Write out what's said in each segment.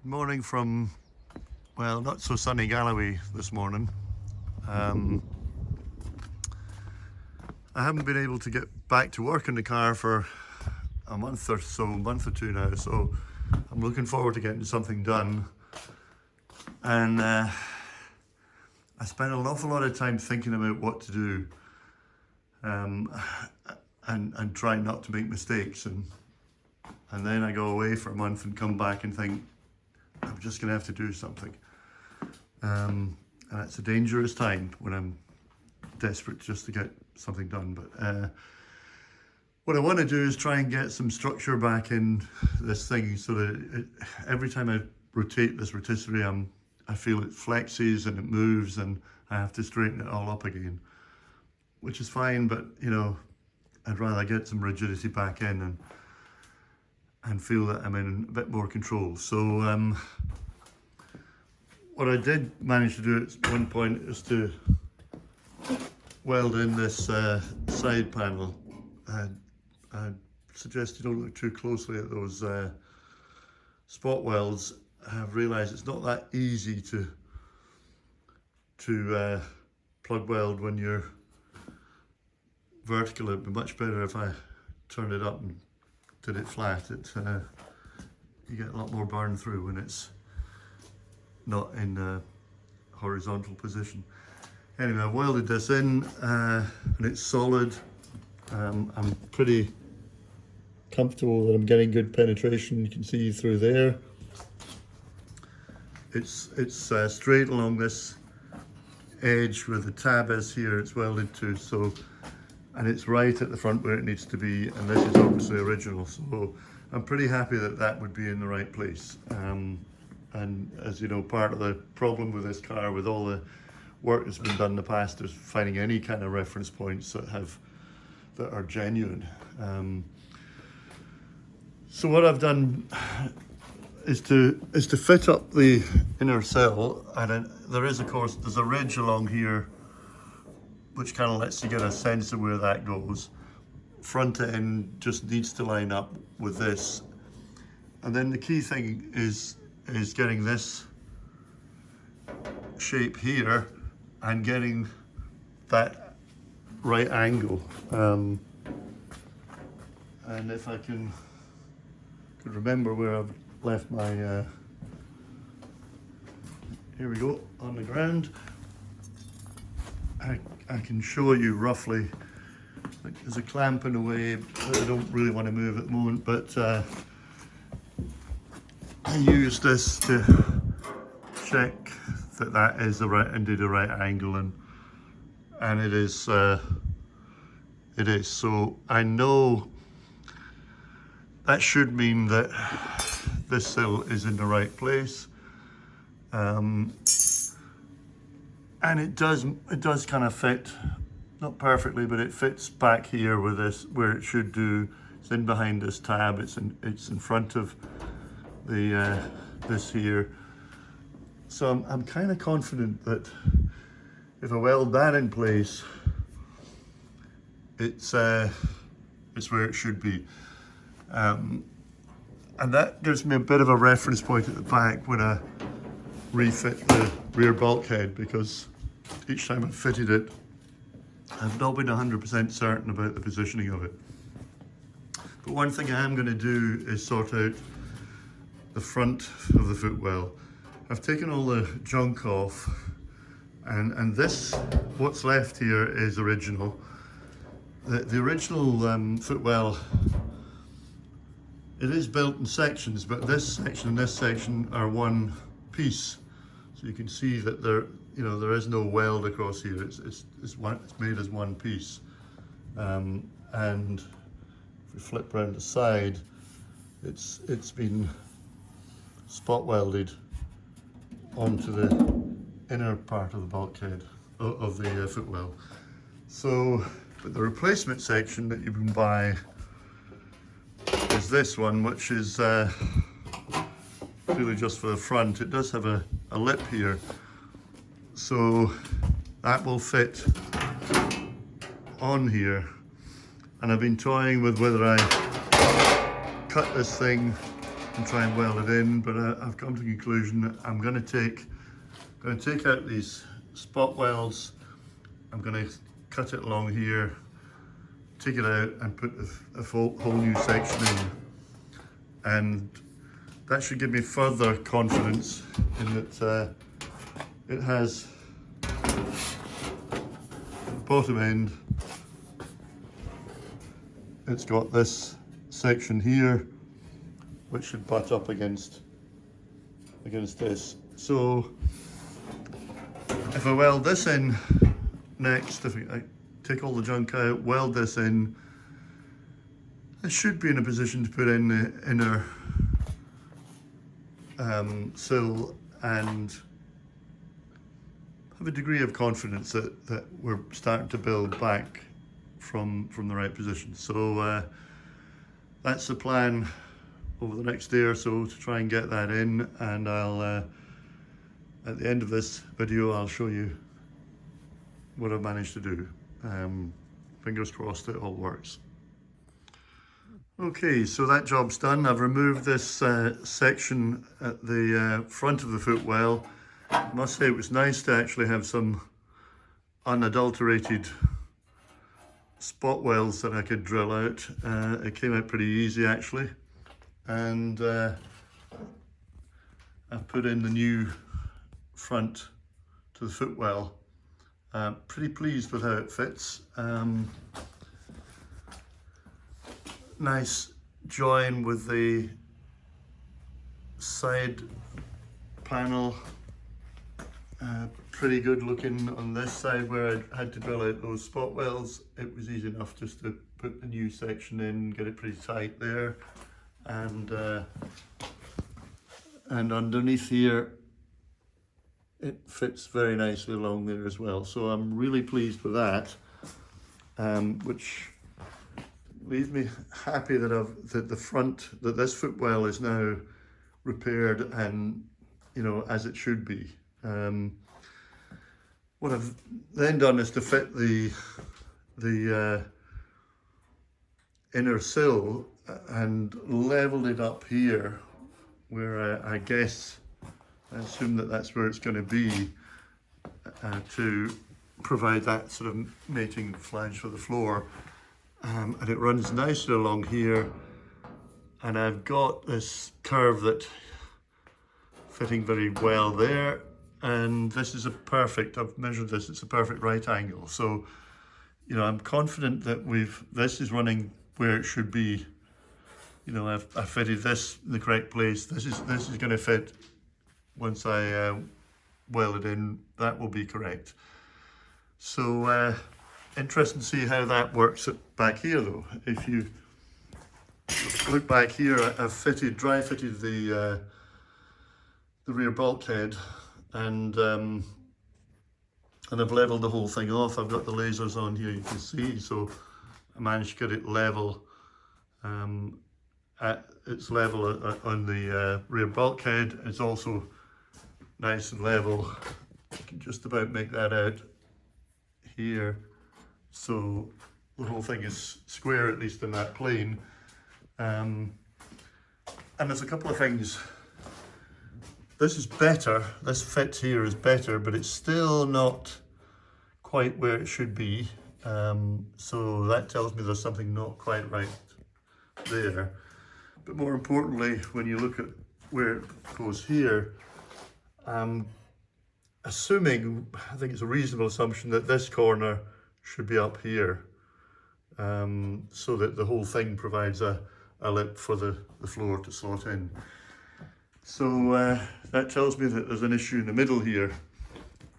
Morning from, well, not so sunny Galloway this morning. I haven't been able to get back to work in the car for a month or two now, so I'm looking forward to getting something done. And I spent an awful lot of time thinking about what to do, and trying not to make mistakes, and then I go away for a month and come back and think, I'm just going to have to do something. And it's a dangerous time when I'm desperate just to get something done. But what I want to do is try and get some structure back in this thing so that every time I rotate this rotisserie, I feel it flexes and it moves, and I have to straighten it all up again, which is fine, but you know, I'd rather get some rigidity back in and feel that I'm in a bit more control. So what I did manage to do at one point is to weld in this side panel. I suggest you don't look too closely at those spot welds. I've realised it's not that easy to plug weld when you're vertical. It'd be much better if I turned it up and did it flat. You get a lot more burn through when it's not in a horizontal position. Anyway, I've welded this in and it's solid. I'm pretty comfortable that I'm getting good penetration. You can see through there. It's straight along this edge where the tab is here. It's welded to, so, and it's right at the front where it needs to be, and this is obviously original, so I'm pretty happy that that would be in the right place. And as you know, part of the problem with this car, with all the work that's been done in the past, is finding any kind of reference points that are genuine. So what I've done is to fit up the inner sill, and there's a ridge along here which kind of lets you get a sense of where that goes. Front end just needs to line up with this, and then the key thing is getting this shape here and getting that right angle. And if I could remember where I've left my here we go, on the ground. I can show you roughly. Like, there's a clamp in the way that I don't really want to move at the moment, but I use this to check that is the right, indeed the right angle, and it is. It is. So I know that should mean that this sill is in the right place. And it does kind of fit, not perfectly, but it fits back here with this, where it should do. It's in behind this tab, it's in front of the this here. So I'm kind of confident that if I weld that in place, it's where it should be. And that gives me a bit of a reference point at the back when I refit the rear bulkhead, because each time I've fitted it, I've not been 100% certain about the positioning of it. But one thing I am going to do is sort out the front of the footwell. I've taken all the junk off, and this, what's left here, is original. The original footwell, it is built in sections, but this section and this section are one piece. So you can see that there is no weld across here. It's made as one piece. And if we flip around the side, it's been spot welded onto the inner part of the bulkhead of the footwell. So, but the replacement section that you can buy is this one, which is really just for the front. It does have a lip here, so that will fit on here. And I've been toying with whether I cut this thing and try and weld it in, but I've come to the conclusion that I'm going to take out these spot welds. I'm going to cut it along here, take it out and put a whole new section in, and that should give me further confidence in that it has the bottom end, it's got this section here which should butt up against this. So if I weld this in next, if I take all the junk out, weld this in, I should be in a position to put in the inner sill and have a degree of confidence that we're starting to build back from the right position. So that's the plan over the next day or so, to try and get that in, and I'll at the end of this video I'll show you what I've managed to do. Fingers crossed it all works. Okay, so that job's done. I've removed this section at the front of the footwell. I must say it was nice to actually have some unadulterated spot welds that I could drill out. It came out pretty easy actually, and I've put in the new front to the footwell. Pretty pleased with how it fits. Nice join with the side panel. Pretty good looking on this side where I had to drill out those spot welds. It was easy enough just to put the new section in, get it pretty tight there, and underneath here it fits very nicely along there as well. So I'm really pleased with that, which leaves me happy that this footwell is now repaired and, you know, as it should be. What I've then done is to fit the inner sill and leveled it up here, where I assume that that's where it's going to be, to provide that sort of mating flange for the floor. And it runs nicely along here, and I've got this curve that fitting very well there, and this is I've measured this, it's a perfect right angle. So, you know, I'm confident that this is running where it should be. You know, I've fitted this in the correct place. This is going to fit once I weld it in. That will be correct. So interesting to see how that works back here though. If you look back here, I've dry fitted the rear bulkhead, and I've leveled the whole thing off. I've got the lasers on here, you can see, so I managed to get it level. It's level on the rear bulkhead. It's also nice and level. You can just about make that out here. So the whole thing is square, at least in that plane. And there's a couple of things. This is better, this fit here is better, but it's still not quite where it should be. So that tells me there's something not quite right there. But more importantly, when you look at where it goes here, assuming, I think it's a reasonable assumption that this corner should be up here, so that the whole thing provides a lip for the floor to slot in. So that tells me that there's an issue in the middle here.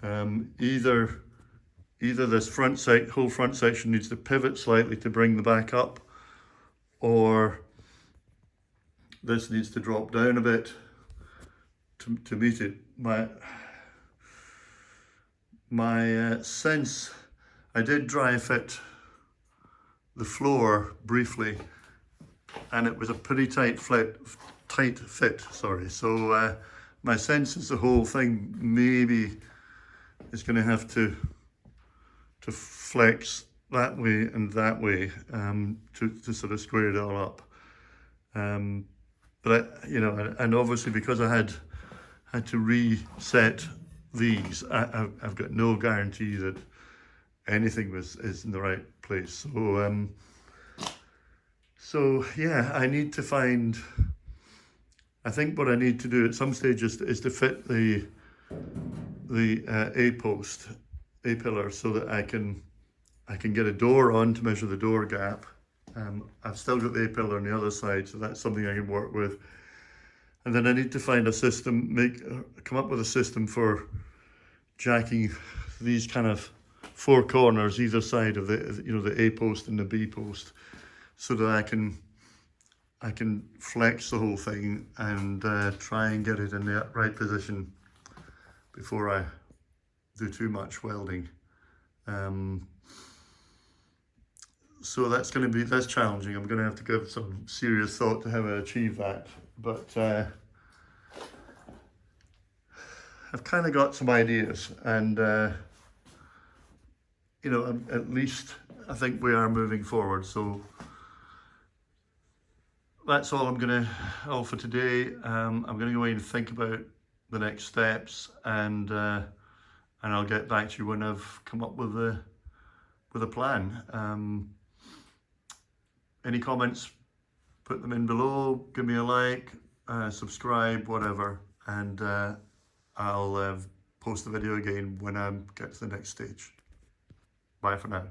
Either this whole front section needs to pivot slightly to bring the back up, or this needs to drop down a bit to meet it. My sense, I did dry fit the floor briefly, and it was a pretty tight fit. So my sense is the whole thing maybe is going to have to flex that way and that way, to sort of square it all up. But and obviously because I had to reset these, I've got no guarantee that anything is in the right place. So yeah, I need to find. I think what I need to do at some stage is to fit the A pillar, so that I can get a door on to measure the door gap. I've still got the A pillar on the other side, so that's something I can work with. And then I need to find a system, come up with a system for jacking these kind of four corners either side of the A post and the B post, so that I can flex the whole thing and try and get it in the right position before I do too much welding. So that's challenging. I'm going to have to give some serious thought to how I achieve that. But I've kind of got some ideas, and at least I think we are moving forward. So that's all for today. I'm going to go away and think about the next steps, and I'll get back to you when I've come up with a plan. Any comments, put them in below, give me a like, subscribe, whatever, and I'll post the video again when I get to the next stage. Bye for now.